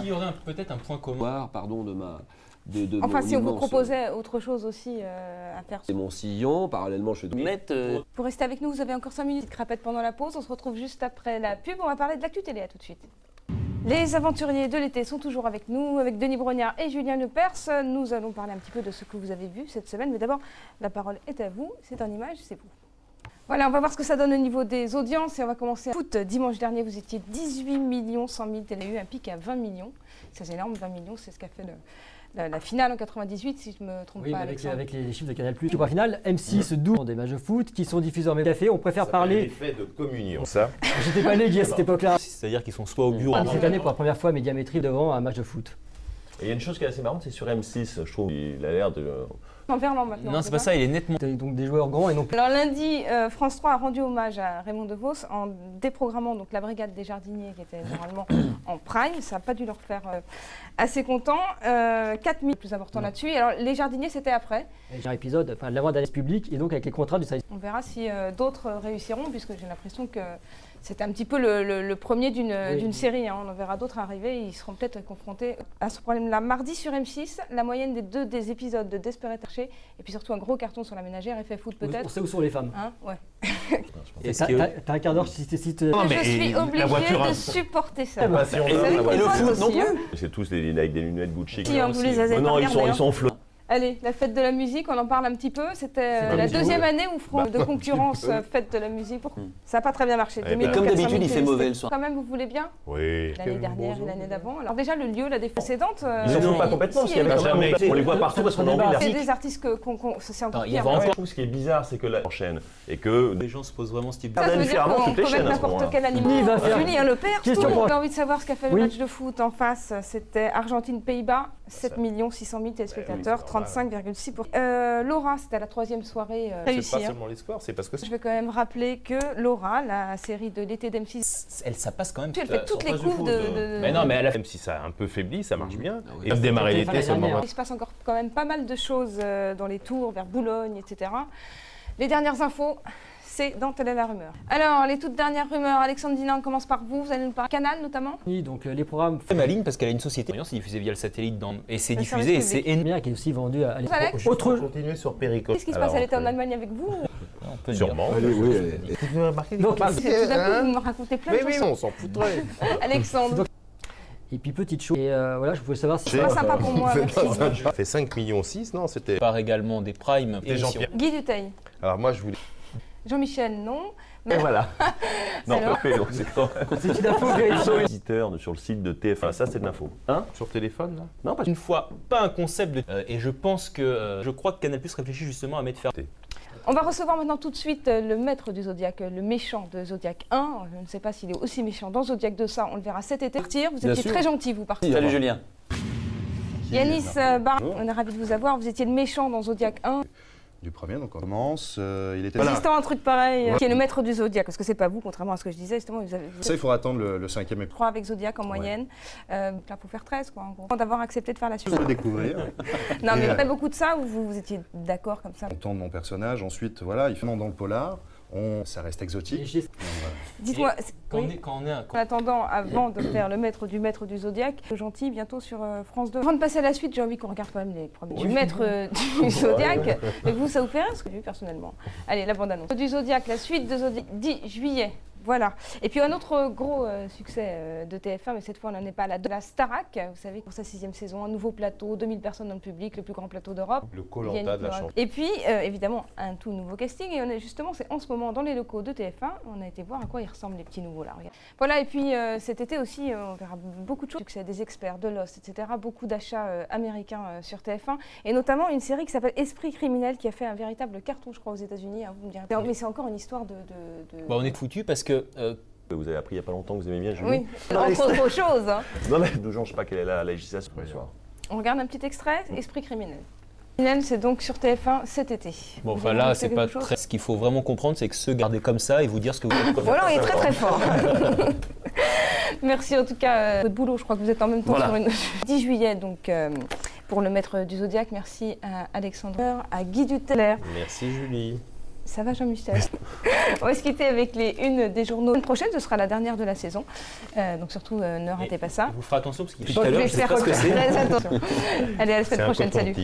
Il y aurait peut-être un point commun. Pardon de ma... Enfin, si on vous proposait autre chose aussi à faire. C'est mon sillon, parallèlement je vais mettre... Pour rester avec nous, vous avez encore 5 minutes de crapette pendant la pause. On se retrouve juste après la pub. On va parler de l'actu télé, à tout de suite. Les aventuriers de l'été sont toujours avec nous, avec Denis Brognard et Julien Lepers. Nous allons parler un petit peu de ce que vous avez vu cette semaine. Mais d'abord, la parole est à vous. C'est en image, c'est vous. Voilà, on va voir ce que ça donne au niveau des audiences et on va commencer. Foot, dimanche dernier, vous étiez 18 100 000. Il y a eu un pic à 20 millions. C'est énorme, 20 millions, c'est ce qu'a fait la finale en 98, si je ne me trompe pas. Oui, avec les chiffres de Canal+. Le point final, M6 12 des matchs de foot qui sont diffusés en même café. On préfère parler... L'effet de communion, ça. J'étais pas né, Guy, à cette époque-là. C'est-à-dire qu'ils sont soit au bureau... Cette année, pour la première fois, Médiamétrie devant un match de foot. Et il y a une chose qui est assez marrante, c'est sur M6, je trouve. Il a l'air de... En Verlan maintenant. Non, c'est pas ça, il est nettement... Donc des joueurs grands et non plus... Alors lundi, France 3 a rendu hommage à Raymond DeVos en déprogrammant donc, la brigade des jardiniers qui était normalement en prime. Ça n'a pas dû leur faire assez content. 4 000 plus important là-dessus. Alors les jardiniers, c'était après. J'ai un épisode, enfin, l'avant d'année publique et donc avec les contrats du service. On verra si d'autres réussiront, puisque j'ai l'impression que c'était un petit peu le premier d'une série. Hein. On en verra d'autres arriver. Ils seront peut-être confrontés à ce problème-là. Mardi sur M6, la moyenne des épisodes de Desperate Housewives et puis surtout un gros carton sur la ménagère, effet foot peut-être. On sait où sont les femmes. Hein, ouais. T'as un quart d'heure si tu cites... Je suis obligée de supporter ça. Et le foot non plus. C'est tous avec des lunettes Gucci. Si, on vous les a non, ils sont flots. Allez, la fête de la musique, on en parle un petit peu. C'était la deuxième année où France de concurrence fête de la musique. Ça n'a pas très bien marché. Mais comme d'habitude, il fait mauvais le soir. Quand même, vous voulez bien? Oui. L'année dernière et l'année d'avant. Alors déjà, le lieu, la défense précédente... Ils ne font pas complètement, parce qu'il y avait quand même... On les voit partout parce qu'on a envie de la... C'est des artistes c'est encore pire. Ce qui est bizarre, c'est que la chaîne et que... Les gens se posent vraiment ce type de... Ça veut dire qu'on peut mettre n'importe quel animal. Julien Lepers, j'ai envie de savoir ce qu'a fait le match de foot en face. C'était Argentine-Pays-Bas, 7 600 000 téléspectateurs, 35,6%. Laura, c'était la 3e soirée réussie. C'est pas seulement les scores, c'est parce que... Je vais quand même rappeler que Laura, la série de l'été d'M6... Ça passe quand même... Elle fait toutes les couves de... Mais non, mais même si ça a un peu faibli, ça marche bien. Et démarrer l'été seulement... Il se passe encore quand même pas mal de choses dans les tours, vers Boulogne, etc. Les dernières infos... C'est dans Telle est la rumeur. Alors, les toutes dernières rumeurs, Alexandre Dina, on commence par vous allez nous parler Canal notamment. Oui, donc les programmes... C'est maligne parce qu'elle a une société, c'est diffusé via le satellite et c'est diffusé et c'est énorme. Qui est aussi vendu à Alex, autre... Continuer sur Péricole. Qu'est-ce qui se passe? Elle était en Allemagne avec vous? On peut sûrement. Donc, tout d'un coup, vous me racontez plein de choses. Mais oui, on s'en foutrait. Alexandre. Et puis petite chose, et voilà, je voulais savoir si... C'est pas sympa pour moi, merci. Ça fait 5,6 millions, non? C'était... Par également des primes émissions. Guy Duteil. Alors moi, je voulais... Jean-Michel, non. Et voilà. Non, c'est une info vérifiée. Visiteur sur le site de TF1, ça c'est de l'info. Hein? Sur téléphone là? Non, pas une fois, pas un concept de... et je pense que... je crois que Canal+ réfléchit justement à mettre faire... On va recevoir maintenant tout de suite le maître du Zodiac, le méchant de Zodiac 1. Je ne sais pas s'il est aussi méchant dans Zodiac 2, ça on le verra cet été. Vous étiez très gentil, vous partez. Salut Julien. Yanis Bar, on est ravis de vous avoir. Vous étiez le méchant dans Zodiac 1. Du premier, donc on commence. Il était Existant un truc pareil, qui est le maître du Zodiac, parce que c'est pas vous, contrairement à ce que je disais. Justement, ça, il faut attendre le 5e épisode. 3 avec Zodiac en moyenne. Là, pour faire 13, quoi, en gros. D'avoir accepté de faire la suite. Je peux découvrir. Non, mais pas beaucoup de ça, ou vous étiez d'accord comme ça? On tourne mon personnage, ensuite, voilà, il fait dans le polar. Ça reste exotique. Dites-moi, en attendant, avant de faire le maître du Zodiac, gentil, bientôt sur France 2. Avant de passer à la suite, j'ai envie qu'on regarde quand même les premiers. Du maître du Zodiac. Et vous, ça vous fait rire ce que j'ai vu personnellement? Allez, la bande-annonce. Du Zodiac, la suite de Zodiac, 10 juillet. Voilà. Et puis un autre gros succès de TF1, mais cette fois on n'en est pas là, de la Starac. Vous savez, pour sa 6e saison, un nouveau plateau, 2000 personnes dans le public, le plus grand plateau d'Europe. Le Koh-Lanta de la chanson. Et puis, évidemment, un tout nouveau casting. Et on est justement, c'est en ce moment dans les locaux de TF1. On a été voir à quoi ils ressemblent les petits nouveaux là. Regarde. Voilà, et puis cet été aussi, on verra beaucoup de choses. Succès des experts, de Lost, etc. Beaucoup d'achats américains sur TF1. Et notamment une série qui s'appelle Esprit criminel, qui a fait un véritable carton, je crois, aux États-Unis. Hein, vous me direz. Mais c'est encore une histoire de... Bah, on est foutus parce que... Vous avez appris il n'y a pas longtemps que vous aimez bien Julie. Oui, entre autres choses. Hein. Non mais je ne sais pas quelle est la législation ce soir. On regarde un petit extrait, Esprit criminel. C'est donc sur TF1 cet été. Bon, enfin là, c'est pas très... Ce qu'il faut vraiment comprendre, c'est que se garder comme ça et vous dire ce que vous faites. Voilà, il est très très fort. Merci en tout cas votre boulot. Je crois que vous êtes en même temps sur une... 10 juillet, donc pour le maître du Zodiac. Merci à Alexandre, à Guy Duteil. Merci Julie. Ça va, Jean-Michel? On va se quitter avec les unes des journaux. La prochaine, ce sera la dernière de la saison. Donc surtout, ne ratez pas ça. Vous ferez attention parce qu'il Je vais faire très attention. Allez, à la semaine prochaine. Salut.